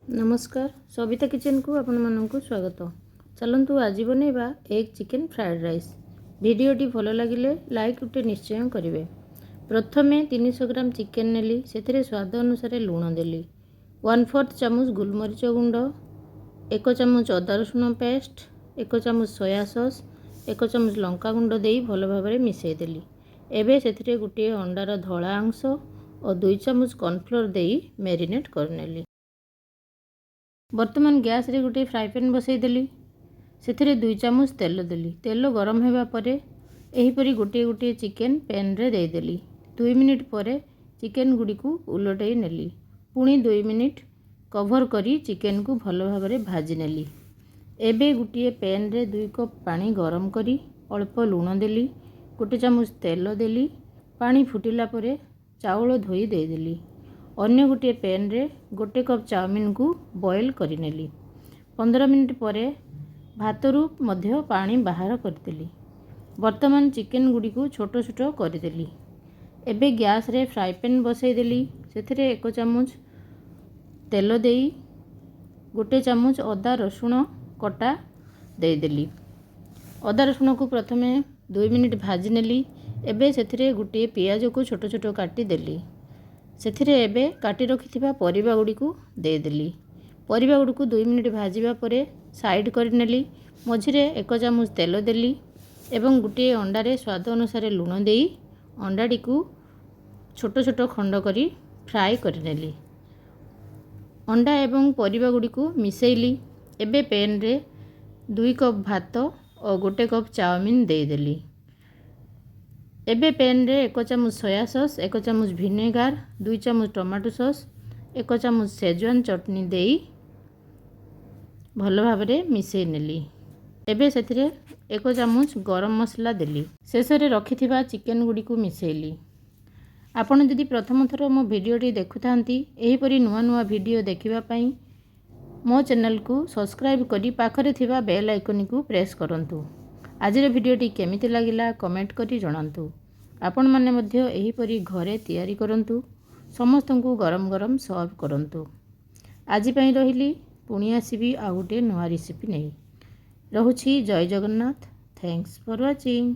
नमस्कार सविता किचन को आपण मानक स्वागत। चलतु आज बनैबा एग चिकेन फ्राइड राइस। भिडियोटी भल लगिले लाइक उठे निश्चय करेंगे। प्रथमे 300 ग्राम चिकेन नेली से स्वाद अनुसार लुण देली 1/4 चामच गोलमरीच गुंड 1 चामच अदा रसुण पेस्ट 1 चामच सोया सॉस 1 चामच लंका गुंड दे भल भाव मिसईदेली। एबे से गोटे अंडार धला अंश और 2 चामच कॉर्नफ्लोर दे मैरिनेट करनेली। वर्तमान गैस रे गोटे फ्राई पैन बसईदेली से 2 चामच तेल देली। तेल गरम होगा पर एहीपरी गोटे गोटे चिकेन पैन रे देदेली। 2 मिनिट पर चिकेन गुड़ी को उलटई नेली। पुणी 2 मिनिट कवर करी चिकेन को भल भाव भाजी नेली। एबे गोटे पैन रे 2 कप पानी गरम करी अल्प लुण देली। गोटे चामच तेल देली। पानी फुटिला पर चाउल धोई देदेली। अन्य गोटे पैन रे गोटे कप चाउमिन को बॉयल करी नेली। 15 मिनिट पर भातरू मध्य पानी बाहर करदेली। वर्तमान चिकेन गुड़ी को छोट छोट करदेली। एबे गैस रे फ्राई पैन बसईदेली से 1 चामच तेल देई गोटे चामच अदा रसुण कटा देदेली। अदा रसुण को प्रथमे 2 मिनिट भाजी नेली। एबे से गोटे पियाज को छोट छोट काटी देली। से एबे काटी रखिथिबा परिबा गुडी को देदेली। परिबा गुडी को 2 मिनिट भाजीबा परे साइड करनेली। मझिरे 1 चामच तेल देली एवं गोटे अंडारे स्वाद अनुसार लुण देई अंडाटी को छोट छोट खंड करी फ्राई करनेली। अंडा एवं परिबा गुडी को मिसैली। एबे पैन रे 2 कप भात और गोटे कप चाउमिन देदेली। एबे पैन रे 1 चामच सोया सॉस 1 चामच विनेगार 2 चामच टमाटो सॉस 1 चामच सेजवान चटनी देई भल भाव मिसई नेली। एबे से 1 चामच गरम मसला देली। शेष रे रखिथिबा चिकेन गुडी को मिसैली। आपण जदि प्रथम थर मो भिडियोटी देखुथांती एहीपरि नुआ नुआ भिडियो देखिबा पई मो चैनल को सब्सक्राइब करी पाखरे थिबा बेल आइकन को प्रेस करंतु। आजिर भिडियोटी केमिति लागिला कमेंट करी जणांतु। आपण माने मध्य एहीपरि घरे तैयारी करंतु। समस्तंकु गरम गरम सर्व करंतु। आज पई रहिली पुणी आसीबी आ गोटे नुआ रेसिपी नहीं। रहुछि। जय जगन्नाथ। Thanks for watching.